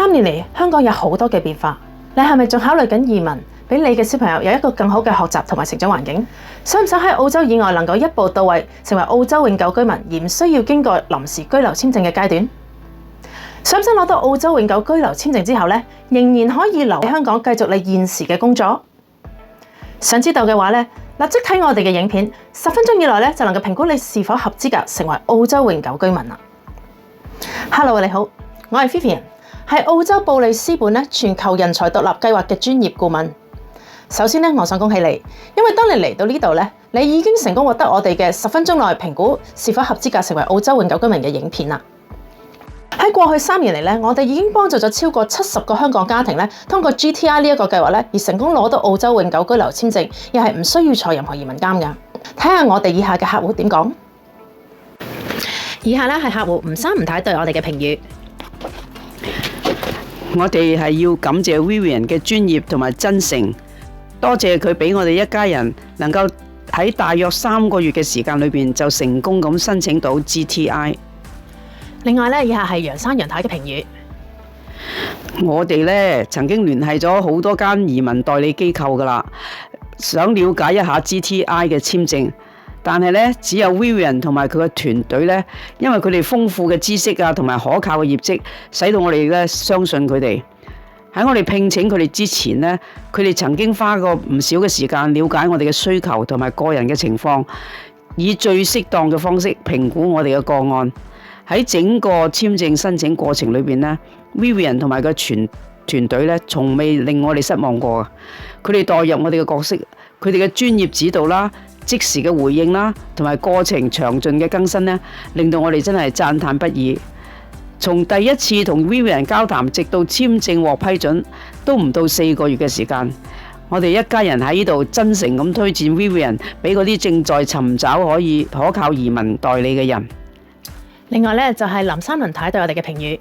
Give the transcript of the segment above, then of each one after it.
3年嚟，香港有好多嘅變化，你係咪仲考慮緊移民，俾你嘅小朋友有一個更好嘅學習同埋成長環境？想唔想喺澳洲以外能夠一步到位，成為澳洲永久居民，而唔需要經過臨時居留簽證嘅階段？想唔想攞到澳洲永久居留簽證之後呢，仍然可以留喺香港繼續你現時嘅工作？想知道嘅話呢，立即睇我哋嘅影片，10分鐘以內呢，就能夠評估你是否合資格成為澳洲永久居民啦。Hello， 你好，我係 Vivian， 係澳洲布里斯本全球人才獨立計劃嘅專業顧問。首先我想恭喜你，因為當你嚟到呢度你已經成功獲得我哋嘅10分鐘內評估是否合資格成為澳洲永久居民嘅影片啦。喺過去3年嚟我哋已經幫助咗超過70個香港家庭通過 GTI 呢一個計劃而成功攞到澳洲永久居留簽證，又係唔需要坐任何移民監㗎。睇下我哋以下嘅客戶點講。以下係客戶吳生吳太對我哋嘅評語。我哋係要感謝 Vivian 嘅專業同埋真誠，多謝佢俾我哋一家人能夠喺大約3個月嘅時間裏邊就成功咁申請到 GTI。另外以下係楊生楊太嘅評語。我哋曾經聯繫咗好多間移民代理機構噶啦，想了解一下 GTI 嘅簽證，但係只有 Vivian 同埋佢嘅團隊因為佢哋豐富嘅知識同埋可靠嘅業績，使到我哋相信佢哋。喺我哋聘請佢哋之前佢哋曾經花過唔少嘅時間了解我哋嘅需求同埋個人嘅情況，以最適當嘅方式評估我哋嘅個案。喺整個簽證申請過程裏邊Vivian 同埋個全團隊從未令我哋失望過。佢哋代入我哋嘅角色，佢哋嘅專業指導啦、即時嘅回應啦，同埋過程詳盡嘅更新令到我哋真係讚嘆不已。從第一次同 Vivian 交談，直到簽證獲批准，都唔到4個月嘅時間。我哋一家人喺呢度真誠咁推薦 Vivian 俾嗰啲正在尋找可靠移民代理嘅人。另外就係林生林太對我哋嘅評語。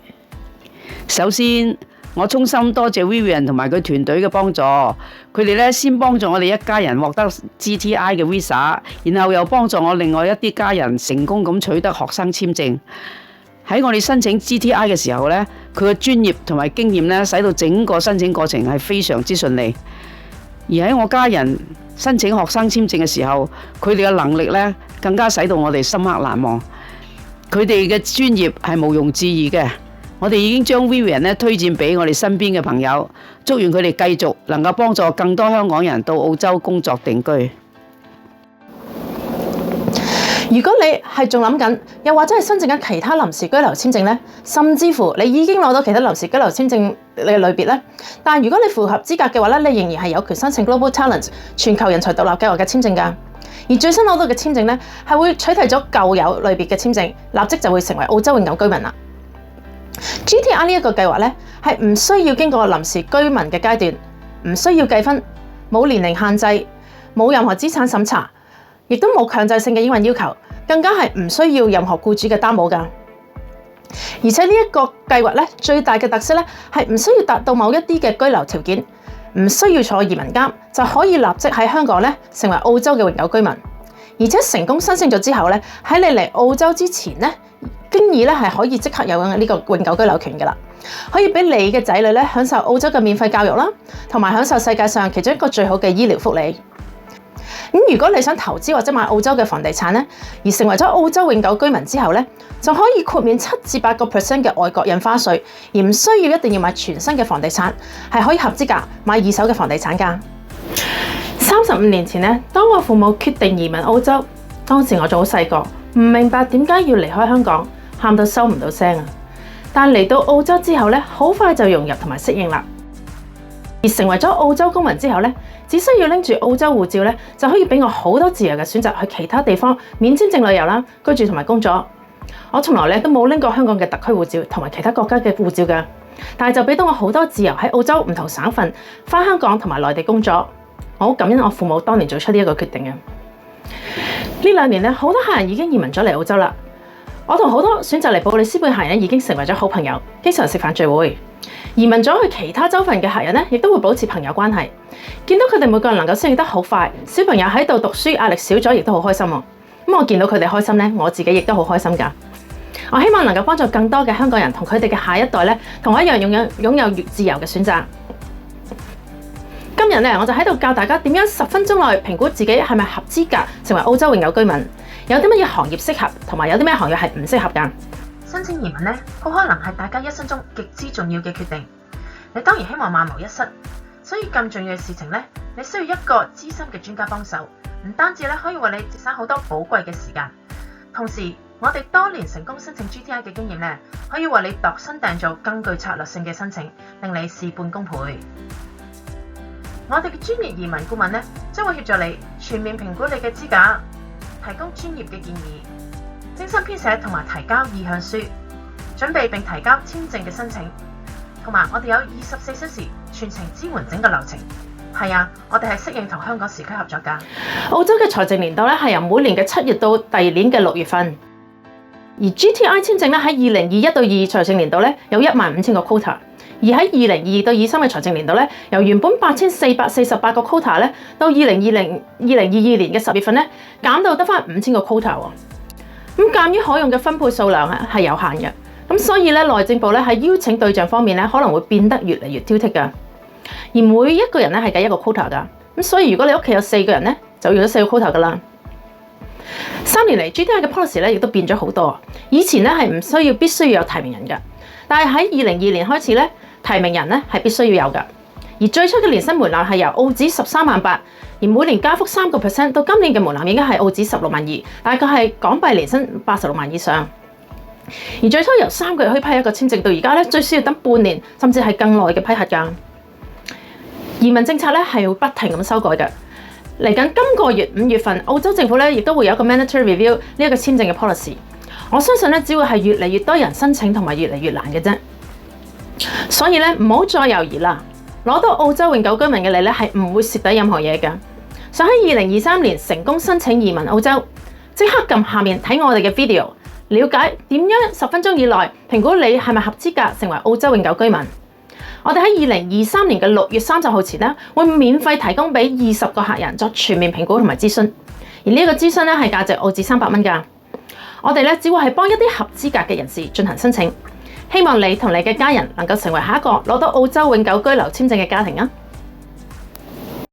首先，我衷心多謝 Vivian 同埋佢團隊嘅幫助，佢哋先幫助我哋一家人獲得 GTI 嘅 Visa， 然後又幫助我另外一啲家人成功咁取得學生簽證。喺我哋申請 GTI 嘅時候佢嘅專業同埋經驗使到整個申請過程係非常之順利。而喺我家人申請學生簽證嘅時候，佢哋嘅能力更加使到我哋深刻難忘。佢哋嘅專業係毋庸置疑嘅，我哋已經將 Vivian 推薦俾我哋身邊嘅朋友，祝願佢哋繼續能夠幫助更多香港人到澳洲工作定居。如果你係仲諗緊，又或者係申請緊其他臨時居留簽證甚至乎你已經攞到其他臨時居留簽證嘅類別但如果你符合資格嘅話你仍然係有權申請 Global Talent 全球人才獨立計劃嘅簽證㗎。而最新攞到嘅簽證係會取締咗舊有類別嘅簽證，立即就會成為澳洲永久居民啦。GTI 呢一個計劃係唔需要經過臨時居民嘅階段，唔需要計分，冇年齡限制，冇任何資產審查，亦都冇強制性嘅英文要求，更加係唔需要任何僱主嘅擔保㗎。而且呢一個計劃最大嘅特色係唔需要達到某一啲嘅居留條件，唔需要坐移民監就可以立即喺香港成為澳洲嘅永久居民，而且成功申請咗之後喺你嚟澳洲之前經已係可以即刻有呢個永久居留權㗎啦，可以俾你嘅仔女享受澳洲嘅免費教育啦，同埋享受世界上其中一個最好嘅醫療福利。如果你想投資或者買澳洲嘅房地產而成為咗澳洲永久居民之後就可以豁免7至8% 嘅外國印花稅，而唔需要一定要買全新嘅房地產，係可以合資格買二手嘅房地產㗎。35年前當我父母決定移民澳洲，當時我仲好細個，唔明白點解要離開香港，喊到收唔到聲啊！但嚟到澳洲之後好快就融入同埋適應啦。而成為咗澳洲公民之後只需要拎住澳洲護照就可以俾我好多自由嘅選擇去其他地方免簽證旅遊啦、居住同埋工作。我從來都冇拎過香港嘅特區護照同埋其他國家嘅護照㗎，但係就俾到我好多自由喺澳洲唔同省份返香港同埋內地工作。我好感恩我父母當年做出呢一個決定嘅。呢2年好多客人已經移民咗嚟澳洲啦。我同好多選擇嚟布里斯本嘅客人已經成為咗好朋友，經常食飯聚會。移民咗去其他州份嘅客人亦都會保持朋友關係。見到佢哋每個人能夠適應得好快，小朋友喺度讀書壓力少咗，亦都好開心。咁我見到佢哋開心我自己亦都好開心㗎。我希望能夠幫助更多嘅香港人同佢哋嘅下一代咧，同我一樣擁有越自由嘅選擇。今日咧，我就喺度教大家點樣10分鐘內評估自己係咪合資格成為澳洲永久居民，有啲乜嘢行業適合，同埋有啲咩行業係唔適合㗎。申請移民咧，好可能係大家一生中極之重要嘅決定。你當然希望萬無一失，所以咁重要嘅事情咧，你需要一個資深嘅專家幫手，唔單止咧可以為你節省好多寶貴嘅時間，同時我哋多年成功申請 GTI 嘅經驗咧，可以為你度身訂造更具策略性嘅申請，令你事半功倍。我哋嘅專業移民顧問咧，將會協助你全面評估你嘅資格，提供專業嘅建議，精心編寫同埋提交意向書，準備並提交簽證嘅申請，同埋我哋有24小時全程支援整個流程。係啊，我哋係適應同香港時區合作㗎。澳洲嘅財政年度咧係由每年嘅7月到第二年嘅6月份，而 GTI 簽證咧喺2021到22財政年度咧有15,000個 quota。而喺2022到23嘅財政年度咧，由原本8,448個 quota 咧，到2022年嘅10月份咧，減到得返5,000個 quota 喎。咁鑑於可用嘅分配數量係有限嘅，咁所以咧內政部咧喺邀請對象方面咧，可能會變得越嚟越挑剔㗎。而每一個人咧係計一個 quota 㗎，咁所以如果你屋企有4個人咧，就要咗4個 quota 㗎啦。3年嚟 GTI 嘅 policy 咧亦都變咗好多，以前咧係唔必須要有提名人㗎，但係喺2022年開始咧。提名人咧係必須要有㗎，而最初嘅年薪門檻係由澳紙13.8萬，而每年加幅3%，到今年嘅門檻已經係澳紙16.2萬，大概係港幣年薪86萬以上。而最初由3個月可以批一個簽證，到而家咧最需要等半年，甚至係更耐嘅批核㗎。移民政策咧係會不停咁修改㗎。嚟緊今個月5月份，澳洲政府咧亦都會有一個 mandatory review 呢一個簽證嘅 policy。我相信咧只會係越嚟越多人申請同埋越嚟越難嘅啫。所以咧唔好再猶豫啦，攞到澳洲永久居民嘅你咧係唔會蝕底任何嘢㗎。想喺2023年成功申請移民澳洲，即刻撳下面睇我哋嘅 video， 了解點樣10分鐘以內評估你係咪合資格成為澳洲永久居民。我哋喺2023年嘅6月30號前咧，會免費提供俾20個客人作全面評估同埋諮詢，而呢個諮詢咧係價值澳紙300蚊㗎。我哋咧只會係幫一啲合資格嘅人士進行申請。希望你同你嘅家人能夠成為下一個攞到澳洲永久居留簽證嘅家庭啊！